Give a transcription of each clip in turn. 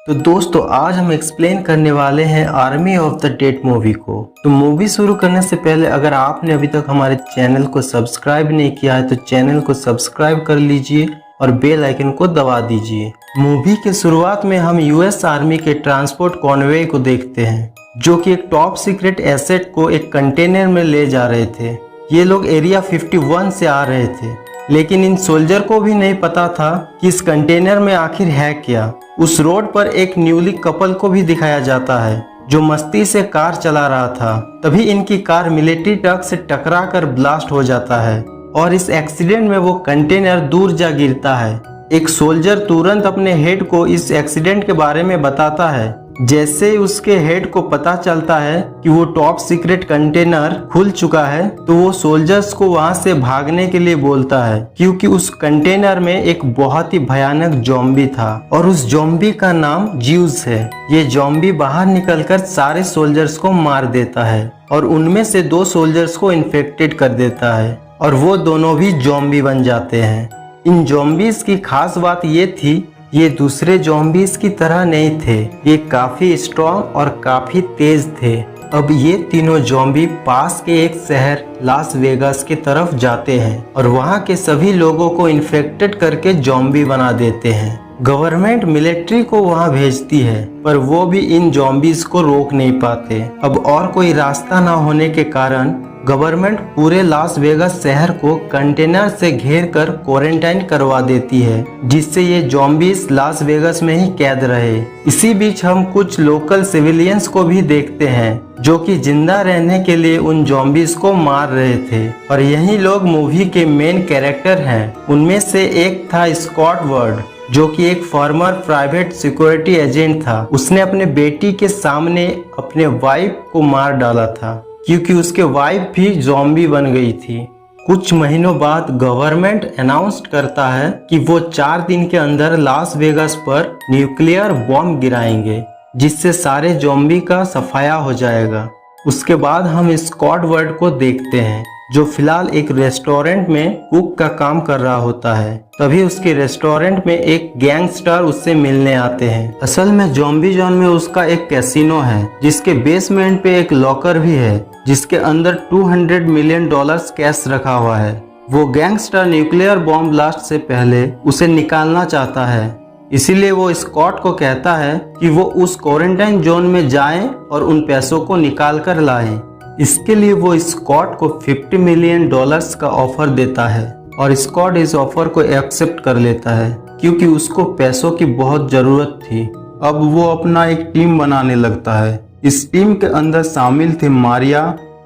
तो दोस्तों आज हम एक्सप्लेन करने वाले हैं army of the dead movie को। तो मूवी शुरू करने से पहले अगर आपने अभी तक हमारे चैनल को सब्सक्राइब नहीं किया है तो चैनल को सब्सक्राइब कर लीजिए और बेल आइकन को दबा दीजिए। मूवी के शुरुआत में हम यूएस आर्मी के ट्रांसपोर्ट कॉन्वे को देखते हैं जो कि एक टॉप सीक्रेट एसेट को एक कंटेनर में ले जा रहे थे। ये लोग एरिया 51 से आ रहे थे, लेकिन इन सोल्जर को भी नहीं पता था कि इस कंटेनर में आखिर है क्या। उस रोड पर एक न्यूली कपल को भी दिखाया जाता है जो मस्ती से कार चला रहा था। तभी इनकी कार मिलिट्री ट्रक से टकरा कर ब्लास्ट हो जाता है और इस एक्सीडेंट में वो कंटेनर दूर जा गिरता है। एक सोल्जर तुरंत अपने हेड को इस एक्सीडेंट के बारे में बताता है। जैसे ही उसके हेड को पता चलता है कि वो टॉप सीक्रेट कंटेनर खुल चुका है तो वो सोल्जर्स को वहां से भागने के लिए बोलता है, क्योंकि उस कंटेनर में एक बहुत ही भयानक ज़ॉम्बी था और उस ज़ॉम्बी का नाम ज्यूस है। ये ज़ॉम्बी बाहर निकलकर सारे सोल्जर्स को मार देता है और उनमें से 2 सोल्जर्स को इन्फेक्टेड कर देता है और वो दोनों भी ज़ॉम्बी बन जाते हैं। इन ज़ॉम्बीज की खास बात ये थी, ये दूसरे ज़ॉम्बीज की तरह नहीं थे, ये काफी स्ट्रॉन्ग और काफी तेज थे। अब ये तीनों ज़ॉम्बी पास के एक शहर लास वेगास की तरफ जाते हैं और वहाँ के सभी लोगों को इन्फेक्टेड करके ज़ॉम्बी बना देते हैं। गवर्नमेंट मिलिट्री को वहाँ भेजती है पर वो भी इन ज़ॉम्बीज को रोक नहीं पाते। अब और कोई रास्ता ना होने के कारण गवर्नमेंट पूरे लास वेगास शहर को कंटेनर से घेर कर क्वारंटाइन करवा देती है, जिससे ये ज़ॉम्बीज लास वेगास में ही कैद रहे। इसी बीच हम कुछ लोकल सिविलियंस को भी देखते हैं जो कि जिंदा रहने के लिए उन ज़ॉम्बीज को मार रहे थे और यही लोग मूवी के मेन कैरेक्टर हैं। उनमें से एक था स्कॉट वर्ड जो कि एक फॉर्मर प्राइवेट सिक्योरिटी एजेंट था। उसने अपने बेटी के सामने अपने वाइफ को मार डाला था क्योंकि उसके वाइफ भी ज़ॉम्बी बन गई थी। कुछ महीनों बाद गवर्नमेंट अनाउंस करता है कि वो 4 दिन के अंदर लास वेगास पर न्यूक्लियर बॉम्ब गिराएंगे जिससे सारे ज़ॉम्बी का सफाया हो जाएगा। उसके बाद हम स्कॉट वर्ड को देखते हैं जो फिलहाल एक रेस्टोरेंट में कुक का काम कर रहा होता है। तभी उसके रेस्टोरेंट में एक गैंगस्टर उससे मिलने आते हैं। असल में ज़ॉम्बी जोन में उसका एक कैसीनो है जिसके बेसमेंट पे एक लॉकर भी है जिसके अंदर $200 मिलियन कैश रखा हुआ है। वो गैंगस्टर न्यूक्लियर बॉम्ब ब्लास्ट से पहले उसे निकालना चाहता है, इसीलिए वो स्कॉट को कहता है कि वो उस क्वारंटाइन जोन में जाएं और उन पैसों को निकाल कर लाएं। इसके लिए वो स्कॉट को $50 मिलियन का ऑफर देता है और स्कॉट इस ऑफर को एक्सेप्ट कर लेता है क्योंकि उसको पैसों की बहुत ज़रूरत थी। अब वो अपना एक टीम बनाने लगता है। इस टीम के अंदर शामिल थे मारिया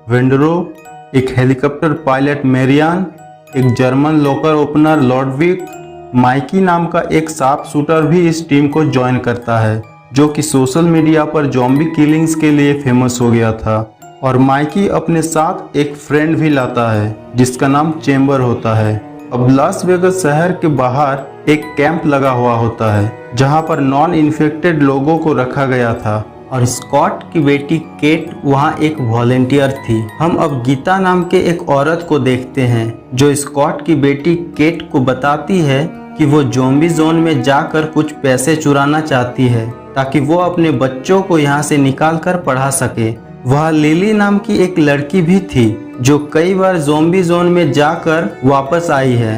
वेंडरो, एक हेलीकॉप्टर पायलट मेरियान, एक जर्मन लोकर ओपनर लॉडविक, माइकी नाम का एक शार्प शूटर भी इस टीम को ज्वाइन करता है जो कि सोशल मीडिया पर ज़ॉम्बी किलिंग्स के लिए फेमस हो गया था। और माइकी अपने साथ एक फ्रेंड भी लाता है जिसका नाम चेम्बर होता है। अब लास वेगास शहर के बाहर एक कैंप लगा हुआ होता है जहां पर नॉन इन्फेक्टेड लोगों को रखा गया था और स्कॉट की बेटी केट वहां एक वॉलेंटियर थी। हम अब गीता नाम के एक औरत को देखते हैं जो स्कॉट की बेटी केट को बताती है कि वो ज़ॉम्बी जोन में जाकर कुछ पैसे चुराना चाहती है ताकि वो अपने बच्चों को यहाँ से निकाल कर पढ़ा सके। वह लिली नाम की एक लड़की भी थी जो कई बार ज़ॉम्बी जोन में जाकर वापस आई है।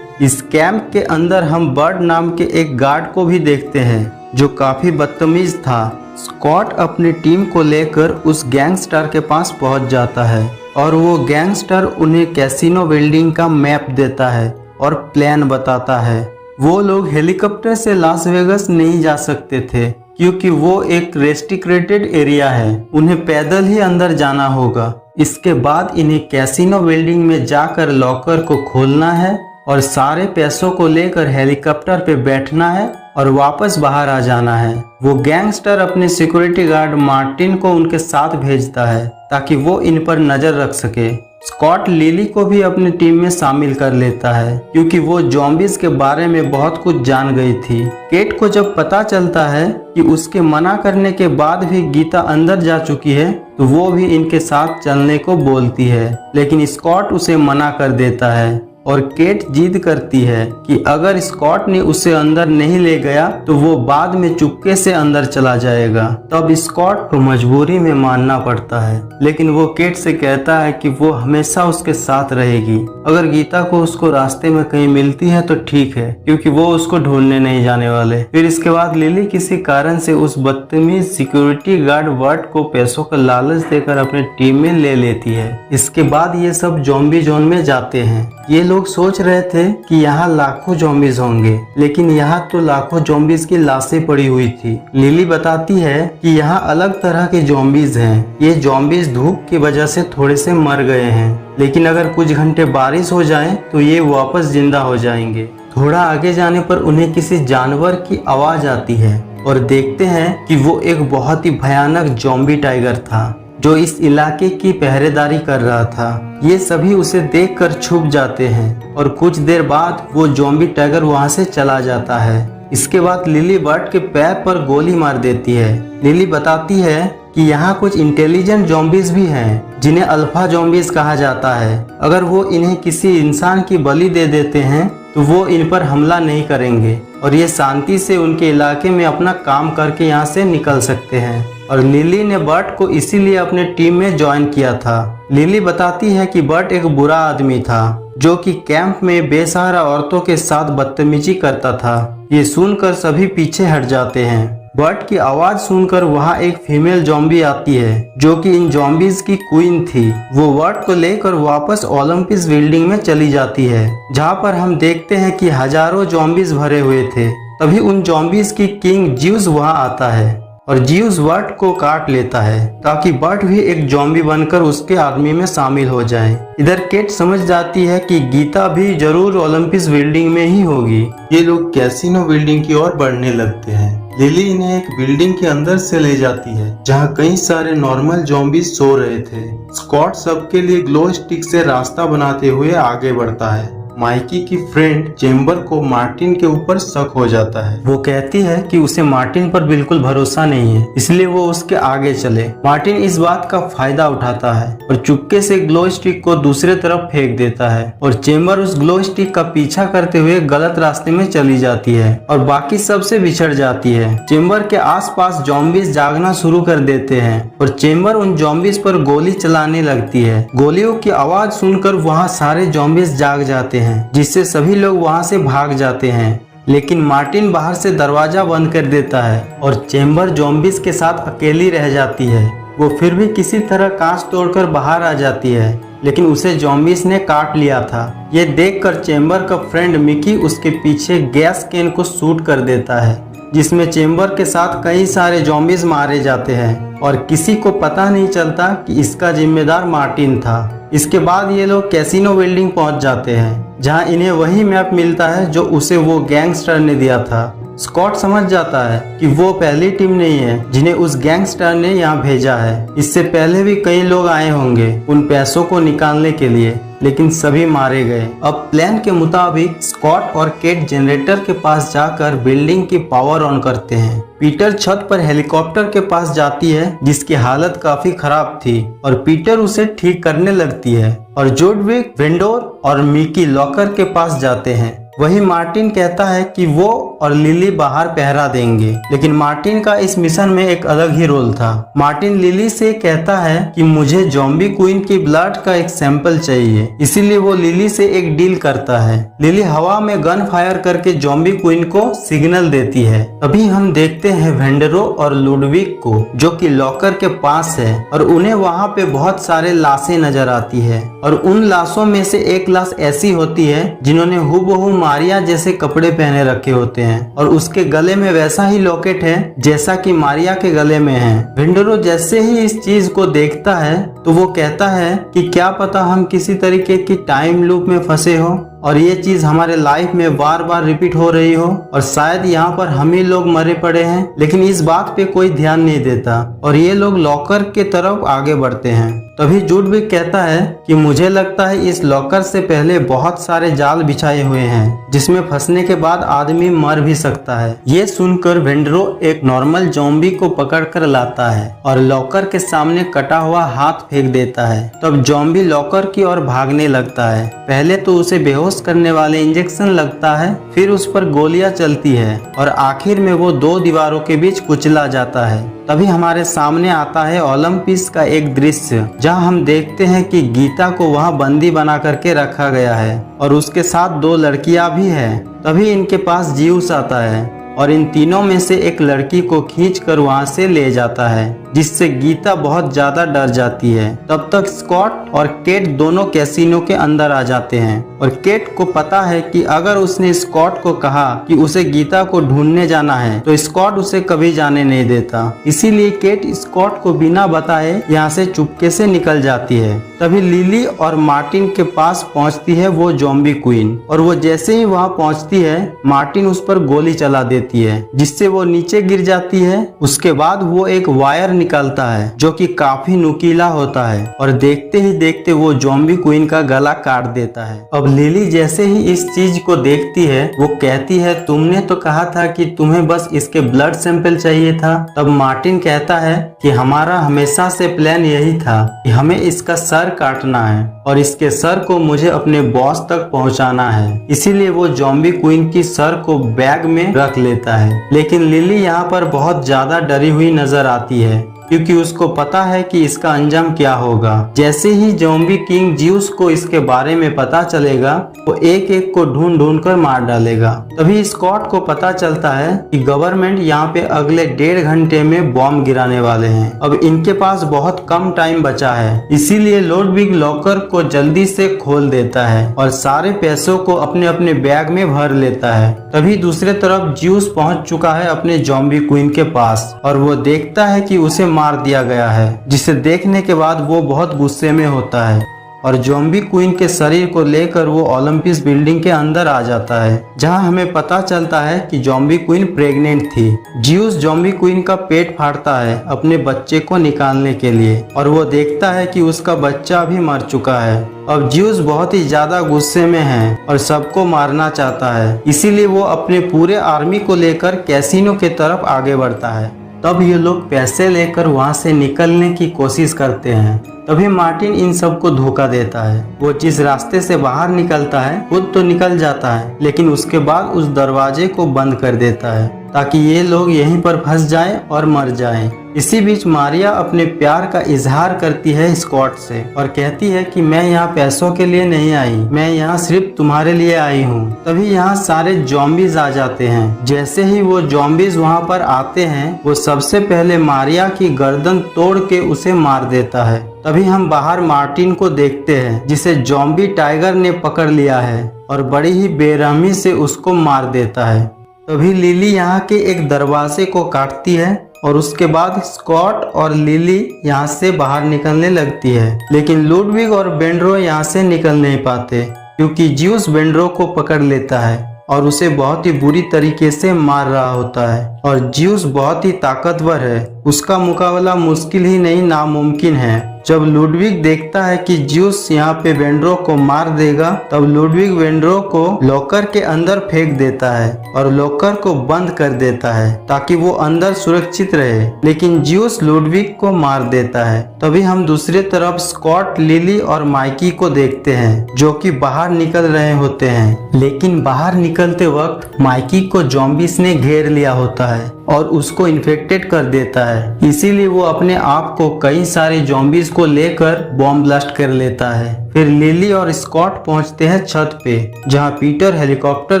इस कैंप के अंदर हम बर्ड नाम के एक गार्ड को भी देखते हैं जो काफी बदतमीज था। स्कॉट अपनी टीम को लेकर उस गैंगस्टर के पास पहुंच जाता है और वो गैंगस्टर उन्हें कैसीनो बिल्डिंग का मैप देता है और प्लान बताता है। वो लोग हेलीकॉप्टर से लास वेगास नहीं जा सकते थे क्योंकि वो एक रेस्ट्रिक्टेड एरिया है, उन्हें पैदल ही अंदर जाना होगा। इसके बाद इन्हें कैसीनो बिल्डिंग में जाकर लॉकर को खोलना है और सारे पैसों को लेकर हेलीकॉप्टर पे बैठना है और वापस बाहर आ जाना है। वो गैंगस्टर अपने सिक्योरिटी गार्ड मार्टिन को उनके साथ भेजता है ताकि वो इन पर नजर रख सके। स्कॉट लिली को भी अपनी टीम में शामिल कर लेता है क्योंकि वो ज़ॉम्बीज के बारे में बहुत कुछ जान गई थी। केट को जब पता चलता है कि उसके मना करने के बाद भी गीता अंदर जा चुकी है तो वो भी इनके साथ चलने को बोलती है, लेकिन स्कॉट उसे मना कर देता है। और केट जिद करती है कि अगर स्कॉट ने उसे अंदर नहीं ले गया तो वो बाद में चुपके से अंदर चला जाएगा। तब स्कॉट को मजबूरी में मानना पड़ता है, लेकिन वो केट से कहता है कि वो हमेशा उसके साथ रहेगी। अगर गीता को उसको रास्ते में कहीं मिलती है तो ठीक है, क्योंकि वो उसको ढूंढने नहीं जाने वाले। फिर इसके बाद लिली किसी कारण से उस बदतमीज सिक्योरिटी गार्ड वर्ट को पैसों का लालच देकर अपने टीम में ले लेती है। इसके बाद ये सब ज़ॉम्बी जोन में जाते हैं। ये लोग सोच रहे थे कि यहाँ लाखों ज़ॉम्बीज होंगे, लेकिन यहाँ तो लाखों ज़ॉम्बीज की लाशें पड़ी हुई थी। लिली बताती है कि यहाँ अलग तरह के ज़ॉम्बीज हैं। ये ज़ॉम्बीज धूप की वजह से थोड़े से मर गए हैं, लेकिन अगर कुछ घंटे बारिश हो जाए तो ये वापस जिंदा हो जाएंगे। थोड़ा आगे जाने पर उन्हें किसी जानवर की आवाज आती है और देखते हैं कि वो एक बहुत ही भयानक ज़ॉम्बी टाइगर था जो इस इलाके की पहरेदारी कर रहा था। ये सभी उसे देखकर छुप जाते हैं और कुछ देर बाद वो ज़ॉम्बी टाइगर वहां से चला जाता है। इसके बाद लिली बर्ट के पैर पर गोली मार देती है। लिली बताती है कि यहाँ कुछ इंटेलिजेंट ज़ॉम्बीज भी हैं जिन्हें अल्फा ज़ॉम्बीज कहा जाता है। अगर वो इन्हें किसी इंसान की बलि दे देते हैं तो वो इन पर हमला नहीं करेंगे और ये शांति से उनके इलाके में अपना काम करके यहाँ से निकल सकते हैं। और लिली ने बर्ट को इसीलिए अपने टीम में ज्वाइन किया था। लिली बताती है कि बर्ट एक बुरा आदमी था जो कि कैंप में बेसहारा औरतों के साथ बदतमीजी करता था। ये सुनकर सभी पीछे हट जाते हैं। बर्ट की आवाज सुनकर वहाँ एक फीमेल ज़ॉम्बी आती है जो कि इन ज़ॉम्बीज की क्वीन थी। वो बर्ट को लेकर वापस ओलंपिस बिल्डिंग में चली जाती है, जहाँ पर हम देखते हैं कि हजारों ज़ॉम्बीज भरे हुए थे। तभी उन ज़ॉम्बीज की किंग ज्यूस वहाँ आता है और ज्यूस बर्ट को काट लेता है ताकि बर्ट भी एक ज़ॉम्बी बनकर उसके आर्मी में शामिल हो जाए। इधर केट समझ जाती है कि गीता भी जरूर ओलंपिस बिल्डिंग में ही होगी। ये लोग कैसीनो बिल्डिंग की ओर बढ़ने लगते हैं। लिली इन्हें एक बिल्डिंग के अंदर से ले जाती है जहाँ कई सारे नॉर्मल ज़ॉम्बीज सो रहे थे। स्कॉट सबके लिए ग्लो स्टिक से रास्ता बनाते हुए आगे बढ़ता है। माइकी की फ्रेंड चेम्बर को मार्टिन के ऊपर शक हो जाता है। वो कहती है कि उसे मार्टिन पर बिल्कुल भरोसा नहीं है, इसलिए वो उसके आगे चले। मार्टिन इस बात का फायदा उठाता है और चुपके से ग्लो स्टिक को दूसरे तरफ फेंक देता है और चेम्बर उस ग्लो स्टिक का पीछा करते हुए गलत रास्ते में चली जाती है और बाकी सबसे बिछड़ जाती है। चेम्बर के आसपास ज़ॉम्बीज जागना शुरू कर देते हैं और चेम्बर उन ज़ॉम्बीज पर गोली चलाने लगती है। गोलियों की आवाज सुनकर वहाँ सारे ज़ॉम्बीज जाग जाते हैं, जिससे सभी लोग वहां से भाग जाते हैं। लेकिन मार्टिन बाहर से दरवाजा बंद कर देता है और चेम्बर ज़ॉम्बीज के साथ अकेली रह जाती है। वो फिर भी किसी तरह कांच तोड़कर बाहर आ जाती है, लेकिन उसे ज़ॉम्बीज ने काट लिया था। ये देखकर चेम्बर का फ्रेंड मिकी उसके पीछे गैस कैन को शूट कर देता है, जिसमें चेम्बर के साथ कई सारे ज़ॉम्बीज मारे जाते हैं और किसी को पता नहीं चलता कि इसका जिम्मेदार मार्टिन था। इसके बाद ये लोग कैसीनो बिल्डिंग पहुंच जाते हैं, जहां इन्हें वही मैप मिलता है जो उसे वो गैंगस्टर ने दिया था। स्कॉट समझ जाता है कि वो पहली टीम नहीं है जिन्हें उस गैंगस्टर ने यहाँ भेजा है। इससे पहले भी कई लोग आए होंगे उन पैसों को निकालने के लिए, लेकिन सभी मारे गए। अब प्लान के मुताबिक स्कॉट और केट जनरेटर के पास जाकर बिल्डिंग की पावर ऑन करते हैं। पीटर छत पर हेलीकॉप्टर के पास जाती है जिसकी हालत काफी खराब थी और पीटर उसे ठीक करने लगती है और जुडविक, वेंडोर और मिकी लॉकर के पास जाते हैं। वही मार्टिन कहता है कि वो और लिली बाहर पहरा देंगे, लेकिन मार्टिन का इस मिशन में एक अलग ही रोल था। मार्टिन लिली से कहता है कि मुझे ज़ॉम्बी क्वीन की ब्लड का एक सैंपल चाहिए, इसीलिए वो लिली से एक डील करता है। लिली हवा में गन फायर करके ज़ॉम्बी क्वीन को सिग्नल देती है। तभी हम देखते हैं वेंडरो और लुडविक को, जो कि लॉकर के पास है और उन्हें वहाँ पे बहुत सारे लाशें नजर आती है और उन लाशों में से एक लाश ऐसी होती है जिन्होंने हूबहू मारिया जैसे कपड़े पहने रखे होते हैं और उसके गले में वैसा ही लॉकेट है जैसा कि मारिया के गले में है। वेंडरो जैसे ही इस चीज को देखता है तो वो कहता है कि क्या पता हम किसी तरीके की टाइम लूप में फंसे हो और ये चीज हमारे लाइफ में बार बार रिपीट हो रही हो और शायद यहाँ पर हम ही लोग मरे पड़े हैं, लेकिन इस बात पे कोई ध्यान नहीं देता और ये लोग लॉकर के तरफ आगे बढ़ते हैं। तभी जुडविक कहता है कि मुझे लगता है इस लॉकर से पहले बहुत सारे जाल बिछाए हुए हैं जिसमें फंसने के बाद आदमी मर भी सकता है। ये सुनकर वेंडरो एक नॉर्मल ज़ॉम्बी को पकड़कर लाता है और लॉकर के सामने कटा हुआ हाथ फेंक देता है। तब ज़ॉम्बी लॉकर की ओर भागने लगता है। पहले तो उसे बेहोश बेहोश करने वाले इंजेक्शन लगता है, फिर उस पर गोलियां चलती है और आखिर में वो दो दीवारों के बीच कुचला जाता है। तभी हमारे सामने आता है ओलंपिस का एक दृश्य, जहां हम देखते हैं कि गीता को वहां बंदी बना करके रखा गया है और उसके साथ दो लड़कियां भी हैं। तभी इनके पास ज्यूस आता है और इन तीनों में से एक लड़की को खींचकर वहां से ले जाता है, जिससे गीता बहुत ज्यादा डर जाती है। तब तक स्कॉट और केट दोनों कैसीनो के अंदर आ जाते हैं और केट को पता है कि अगर उसने स्कॉट को कहा कि उसे गीता को ढूंढने जाना है तो स्कॉट उसे कभी जाने नहीं देता। इसीलिए केट स्कॉट को बिना बताए यहाँ से चुपके से निकल जाती है। तभी लिली और मार्टिन के पास पहुँचती है वो ज़ॉम्बी क्वीन, और वो जैसे ही वहाँ पहुँचती है मार्टिन उस पर गोली चला देती है, जिससे वो नीचे गिर जाती है। उसके बाद वो एक वायर निकालता है जो कि काफी नुकीला होता है और देखते ही देखते वो ज़ॉम्बी क्वीन का गला काट देता है। अब लिली जैसे ही इस चीज को देखती है वो कहती है, तुमने तो कहा था कि तुम्हें बस इसके ब्लड सैंपल चाहिए था। तब मार्टिन कहता है कि हमारा हमेशा से प्लान यही था कि हमें इसका सर काटना है और इसके सर को मुझे अपने बॉस तक पहुंचाना है। इसीलिए वो ज़ॉम्बी क्वीन की सर को बैग में रख लेता है। लेकिन लिली यहाँ पर बहुत ज्यादा डरी हुई नजर आती है, क्योंकि उसको पता है कि इसका अंजाम क्या होगा। जैसे ही ज़ॉम्बी किंग ज्यूस को इसके बारे में पता चलेगा वो एक एक को ढूंढ ढूंढ कर मार डालेगा। तभी स्कॉट को पता चलता है कि गवर्नमेंट यहाँ पे अगले 1.5 घंटे में बॉम्ब गिराने वाले हैं। अब इनके पास बहुत कम टाइम बचा है, इसीलिए लुडविग लॉकर को जल्दी से खोल देता है और सारे पैसों को अपने अपने बैग में भर लेता है। तभी दूसरे तरफ ज्यूस पहुंच चुका है अपने ज़ॉम्बी क्वीन के पास और वो देखता है कि उसे मार दिया गया है, जिसे देखने के बाद वो बहुत गुस्से में होता है और ज़ॉम्बी क्वीन के शरीर को लेकर वो ओलंपिस बिल्डिंग के अंदर आ जाता है, जहां हमें पता चलता है कि ज़ॉम्बी क्वीन प्रेग्नेंट थी। ज्यूस ज़ॉम्बी क्वीन का पेट फाड़ता है अपने बच्चे को निकालने के लिए और वो देखता है कि उसका बच्चा भी मर चुका है। अब ज्यूस बहुत ही ज्यादा गुस्से में है और सबको मारना चाहता है, इसीलिए वो अपने पूरे आर्मी को लेकर कैसीनो के तरफ आगे बढ़ता है। तब ये लोग पैसे लेकर वहाँ से निकलने की कोशिश करते हैं। तभी मार्टिन इन सबको धोखा देता है। वो जिस रास्ते से बाहर निकलता है खुद तो निकल जाता है, लेकिन उसके बाद उस दरवाजे को बंद कर देता है ताकि ये लोग यहीं पर फंस जाएं और मर जाएं। इसी बीच मारिया अपने प्यार का इजहार करती है स्कॉट से और कहती है कि मैं यहाँ पैसों के लिए नहीं आई, मैं यहाँ सिर्फ तुम्हारे लिए आई हूँ। तभी यहाँ सारे ज़ॉम्बीज आ जाते हैं। जैसे ही वो ज़ॉम्बीज वहाँ पर आते हैं वो सबसे पहले मारिया की गर्दन तोड़ के उसे मार देता है। तभी हम बाहर मार्टिन को देखते हैं, जिसे ज़ॉम्बी टाइगर ने पकड़ लिया है और बड़ी ही बेरहमी से उसको मार देता है। तभी लिली यहाँ के एक दरवाजे को काटती है और उसके बाद स्कॉट और लिली यहाँ से बाहर निकलने लगती है, लेकिन लुडविग और बेंड्रो यहाँ से निकल नहीं पाते क्योंकि ज्यूस बेंड्रो को पकड़ लेता है और उसे बहुत ही बुरी तरीके से मार रहा होता है। और ज्यूस बहुत ही ताकतवर है, उसका मुकाबला मुश्किल ही नहीं नामुमकिन है। जब लुडविग देखता है कि ज्यूस यहाँ पे बेंड्रो को मार देगा, तब लुडविग बेंड्रो को लॉकर के अंदर फेंक देता है और लॉकर को बंद कर देता है ताकि वो अंदर सुरक्षित रहे, लेकिन ज्यूस लुडविग को मार देता है। तभी हम दूसरे तरफ स्कॉट, लिली और माइकी को देखते हैं जो कि बाहर निकल रहे होते हैं, लेकिन बाहर निकलते वक्त माइकी को ज़ॉम्बीज ने घेर लिया होता है और उसको इन्फेक्टेड कर देता है। इसीलिए वो अपने आप को कई सारे ज़ॉम्बीज को लेकर बॉम्ब ब्लास्ट कर लेता है। फिर लिली और स्कॉट पहुंचते हैं छत पे, जहां पीटर हेलीकॉप्टर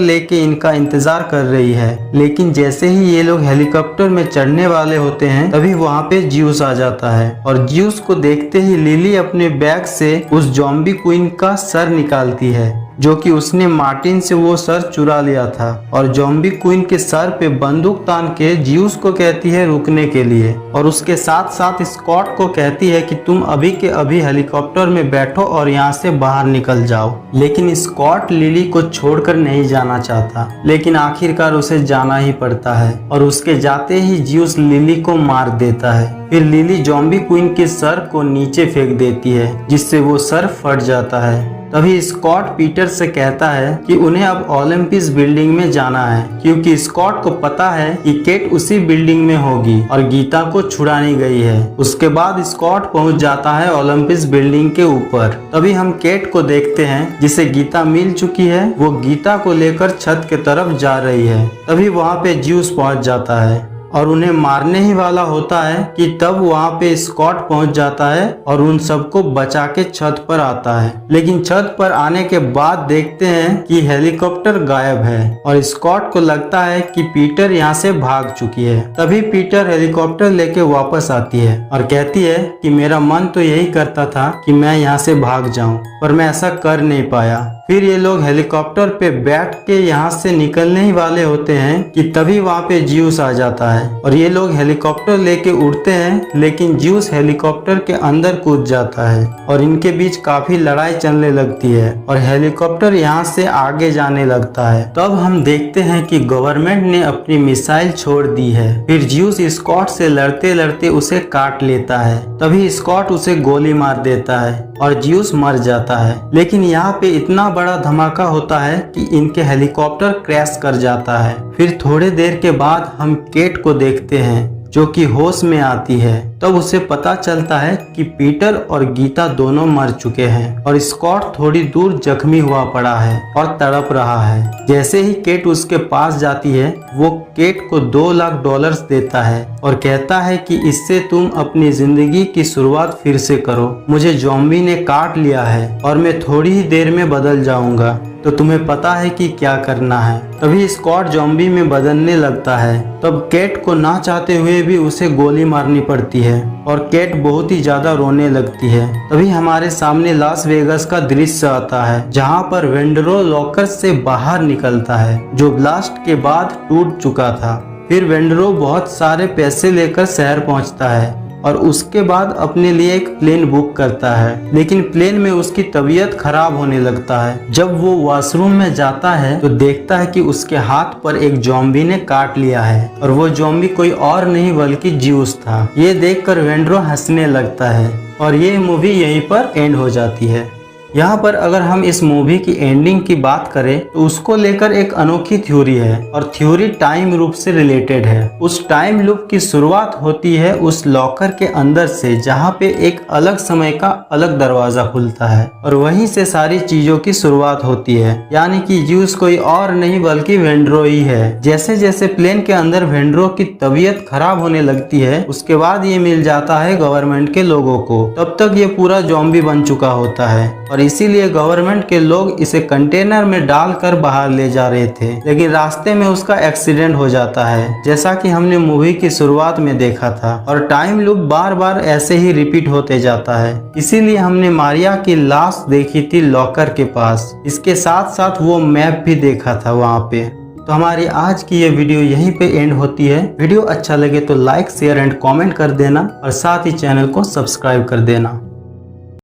लेके इनका इंतजार कर रही है। लेकिन जैसे ही ये लोग हेलीकॉप्टर में चढ़ने वाले होते हैं तभी वहां पे ज्यूस आ जाता है और ज्यूस को देखते ही लिली अपने बैग से उस ज़ॉम्बी क्वीन का सर निकालती है, जो कि उसने मार्टिन से वो सर चुरा लिया था, और ज़ॉम्बी क्वीन के सर पे बंदूक तान के ज्यूस को कहती है रुकने के लिए और उसके साथ साथ स्कॉट को कहती है कि तुम अभी के अभी हेलीकॉप्टर में बैठो और यहाँ से बाहर निकल जाओ। लेकिन स्कॉट लिली को छोड़कर नहीं जाना चाहता, लेकिन आखिरकार उसे जाना ही पड़ता है और उसके जाते ही ज्यूस लिली को मार देता है। फिर लिली ज़ॉम्बी क्वीन के सर को नीचे फेंक देती है, जिससे वो सर फट जाता है। तभी स्कॉट पीटर से कहता है कि उन्हें अब ओलंपिस बिल्डिंग में जाना है, क्योंकि स्कॉट को पता है कि केट उसी बिल्डिंग में होगी और गीता को छुड़ानी गई है। उसके बाद स्कॉट पहुंच जाता है ओलंपिस बिल्डिंग के ऊपर। तभी हम केट को देखते हैं जिसे गीता मिल चुकी है। वो गीता को लेकर छत की तरफ जा रही है। तभी वहाँ पे ज्यूस पहुंच जाता है और उन्हें मारने ही वाला होता है कि तब वहाँ पे स्कॉट पहुंच जाता है और उन सबको बचा के छत पर आता है। लेकिन छत पर आने के बाद देखते हैं कि हेलीकॉप्टर गायब है और स्कॉट को लगता है कि पीटर यहाँ से भाग चुकी है। तभी पीटर हेलीकॉप्टर लेके वापस आती है और कहती है कि मेरा मन तो यही करता था कि मैं यहाँ से भाग जाऊं, पर मैं ऐसा कर नहीं पाया। फिर ये लोग हेलीकॉप्टर पे बैठ के यहाँ से निकलने ही वाले होते हैं कि तभी वहाँ पे ज्यूस आ जाता है और ये लोग हेलीकॉप्टर लेके उड़ते हैं, लेकिन ज्यूस हेलीकॉप्टर के अंदर कूद जाता है और इनके बीच काफी लड़ाई चलने लगती है और हेलीकॉप्टर यहाँ से आगे जाने लगता है। तब हम देखते हैं कि गवर्नमेंट ने अपनी मिसाइल छोड़ दी है। फिर ज्यूस स्कॉट से लड़ते लड़ते उसे काट लेता है। तभी स्कॉट उसे गोली मार देता है और ज्यूस मर जाता है। लेकिन यहाँ पे इतना बड़ा धमाका होता है कि इनके हेलीकॉप्टर क्रैश कर जाता है। फिर थोड़ी देर के बाद हम केट को देखते हैं जो कि होश में आती है। तब उसे पता चलता है कि पीटर और गीता दोनों मर चुके हैं और स्कॉट थोड़ी दूर जख्मी हुआ पड़ा है और तड़प रहा है। जैसे ही केट उसके पास जाती है, वो केट को $2 लाख देता है और कहता है कि इससे तुम अपनी जिंदगी की शुरुआत फिर से करो। मुझे ज़ॉम्बी ने काट लिया है और मैं थोड़ी ही देर में बदल जाऊंगा, तो तुम्हें पता है कि क्या करना है। तभी स्कॉट ज़ॉम्बी में बदलने लगता है। तब केट को ना चाहते हुए भी उसे गोली मारनी पड़ती है और केट बहुत ही ज्यादा रोने लगती है। तभी हमारे सामने लास वेगास का दृश्य आता है, जहां पर वेंडरो लॉकर से बाहर निकलता है जो ब्लास्ट के बाद टूट चुका था। फिर वेंडरो बहुत सारे पैसे लेकर शहर पहुंचता है और उसके बाद अपने लिए एक प्लेन बुक करता है, लेकिन प्लेन में उसकी तबीयत खराब होने लगता है। जब वो वॉशरूम में जाता है तो देखता है कि उसके हाथ पर एक ज़ॉम्बी ने काट लिया है और वो ज़ॉम्बी कोई और नहीं बल्कि ज्यूस था। ये देखकर वेंडरो हंसने लगता है और ये मूवी यहीं पर एंड हो जाती है। यहाँ पर अगर हम इस मूवी की एंडिंग की बात करें तो उसको लेकर एक अनोखी थ्योरी है और थ्योरी टाइम लूप से रिलेटेड है। उस टाइम लूप की शुरुआत होती है उस लॉकर के अंदर से, जहाँ पे एक अलग समय का अलग दरवाजा खुलता है और वहीं से सारी चीजों की शुरुआत होती है। यानी कि ज्यूस कोई और नहीं बल्कि वेंडरो ही है। जैसे जैसे प्लेन के अंदर वेंडरो की तबीयत खराब होने लगती है, उसके बाद ये मिल जाता है गवर्नमेंट के लोगों को। तब तक ये पूरा ज़ॉम्बी बन चुका होता है और इसीलिए गवर्नमेंट के लोग इसे कंटेनर में डालकर बाहर ले जा रहे थे, लेकिन रास्ते में उसका एक्सीडेंट हो जाता है, जैसा कि हमने मूवी की शुरुआत में देखा था। और टाइम लूप बार बार ऐसे ही रिपीट होते जाता है। इसीलिए हमने मारिया की लाश देखी थी लॉकर के पास। इसके साथ साथ वो मैप भी देखा था वहाँ पे। तो हमारी आज की ये वीडियो यहीं पे एंड होती है। वीडियो अच्छा लगे तो लाइक, शेयर एंड कमेंट कर देना और साथ ही चैनल को सब्सक्राइब कर देना।